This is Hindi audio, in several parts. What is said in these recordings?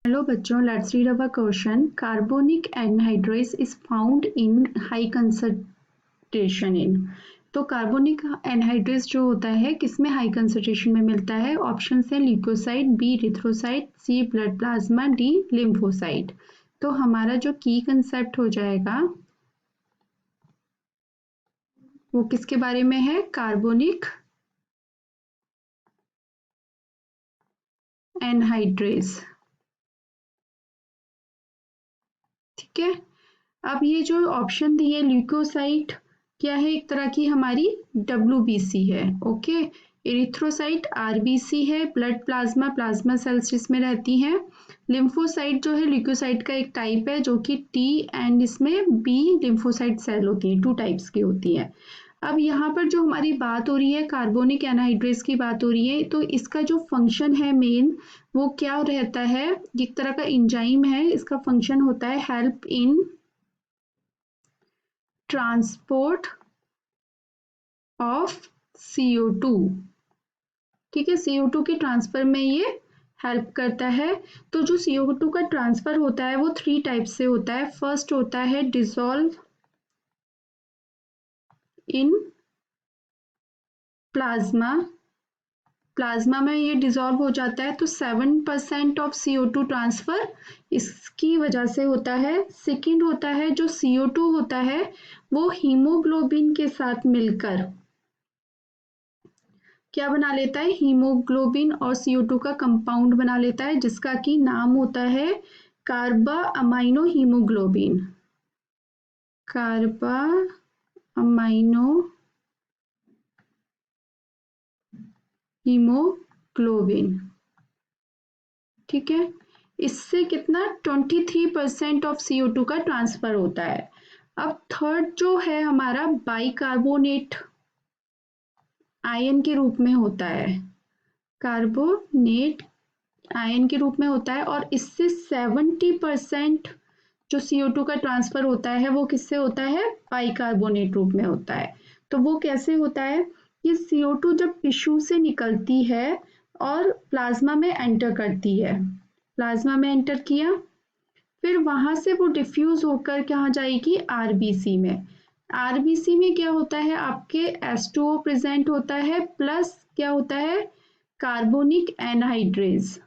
Hello बच्चों, let's read our question. Carbonic anhydrous is found in high concentration in. तो कार्बोनिक एनहाइड्रेस जो होता है किसमें हाई कंसंट्रेशन में मिलता है? ऑप्शन है ल्यूकोसाइट, बी इरिथ्रोसाइट, सी ब्लड प्लाज्मा, डी लिम्फोसाइट. तो हमारा जो की कंसेप्ट हो जाएगा वो किसके बारे में है? Carbonic anhydrase. ठीक है. अब ये जो ऑप्शन दिए ल्यूकोसाइट क्या है? एक तरह की हमारी WBC है. ओके. इरिथ्रोसाइट RBC है. ब्लड प्लाज्मा, प्लाज्मा सेल्स जिसमें रहती हैं. लिम्फोसाइट जो है ल्यूकोसाइट का एक टाइप है जो कि T एंड इसमें B लिम्फोसाइट सेल होती है. 2 टाइप्स की होती है. अब यहाँ पर जो हमारी बात हो रही है कार्बोनिक एनहाइड्रेस की बात हो रही है, तो इसका जो फंक्शन है मेन वो क्या रहता है? एक तरह का एंजाइम है. इसका फंक्शन होता है help in transport of CO2. ठीक है. CO2 के ट्रांसफर में ये हेल्प करता है. तो जो CO2 का ट्रांसफर होता है वो 3 टाइप से होता है. फर्स्ट होता है डिसॉल्व इन प्लाज्मा. प्लाज्मा में ये डिसॉल्व हो जाता है तो 7% ऑफ CO2 ट्रांसफर इसकी वजह से होता है. सेकेंड होता है जो CO2 होता है वो हीमोग्लोबिन के साथ मिलकर क्या बना लेता है? हीमोग्लोबिन और CO2 का कंपाउंड बना लेता है जिसका कि नाम होता है carbaminohaemoglobin. Carbaminohaemoglobin. ठीक है. इससे कितना 23% ऑफ CO2 का ट्रांसफर होता है. अब थर्ड जो है हमारा बाइकार्बोनेट आयन के रूप में होता है. कार्बोनेट आयन के रूप में होता है और इससे 70% जो CO2 का ट्रांसफर होता है वो किससे होता है? बाइकार्बोनेट रूप में होता है. तो वो कैसे होता है? ये CO2 जब टिश्यू से निकलती है और प्लाज्मा में एंटर करती है. प्लाज्मा में एंटर किया, फिर वहां से वो डिफ्यूज होकर कहाँ जाएगी? RBC में. RBC में क्या होता है? आपके H2O प्रेजेंट होता है प्लस क्या होता है? Carbonic anhydrase.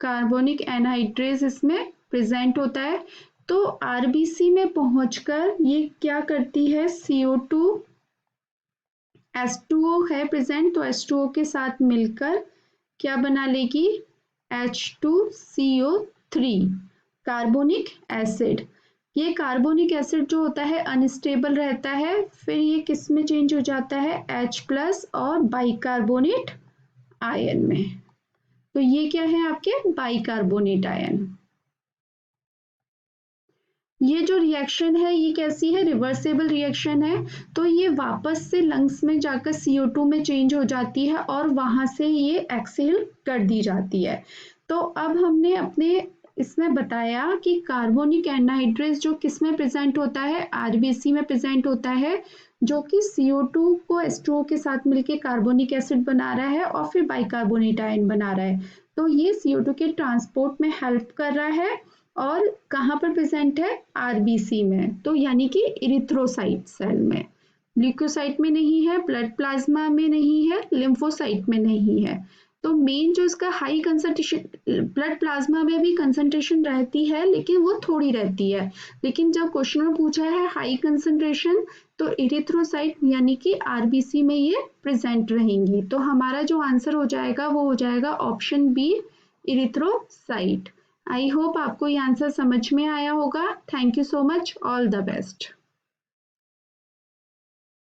कार्बोनिक एनहाइड्रेस इसमें प्रेजेंट होता है. तो RBC में पहुंचकर ये क्या करती है? CO2 H2O है प्रेजेंट तो H2O के साथ मिलकर क्या बना लेगी? H2CO3 carbonic acid. ये कार्बोनिक एसिड जो होता है अनस्टेबल रहता है, फिर ये किस में चेंज हो जाता है? H+ और बाइकार्बोनेट आयन में. तो ये क्या है आपके? Bicarbonate ion. ये जो रिएक्शन है ये कैसी है? रिवर्सेबल रिएक्शन है. तो ये वापस से लंग्स में जाकर CO2 में चेंज हो जाती है और वहां से ये एक्सहेल कर दी जाती है. तो अब हमने अपने इसमें बताया कि कार्बोनिक एनहाइड्रेस जो किस में प्रेजेंट होता है? RBC में प्रेजेंट होता है जो कि CO2 को H2O के साथ मिलकर कार्बोनिक एसिड बना रहा है और फिर बाइकार्बोनेट आयन बना रहा है. तो ये CO2 के ट्रांसपोर्ट में हेल्प कर रहा है और कहाँ पर प्रेजेंट है? RBC में. तो यानी कि इरिथ्रोसाइट सेल में. ल्यूकोसाइट में नहीं है, ब्लड प्लाज्मा में नहीं है, लिम्फोसाइट में नहीं है. तो मेन जो इसका हाई कंसंट्रेशन, ब्लड प्लाज्मा में भी कंसंट्रेशन रहती है लेकिन वो थोड़ी रहती है. लेकिन जब क्वेश्चन में पूछा है हाई कंसंट्रेशन तो इरिथ्रोसाइट यानी कि RBC में ये प्रेजेंट रहेंगी. तो हमारा जो आंसर हो जाएगा वो हो जाएगा option B erythrocyte. I hope आपको ये आंसर समझ में आया होगा. Thank you so much. All the best.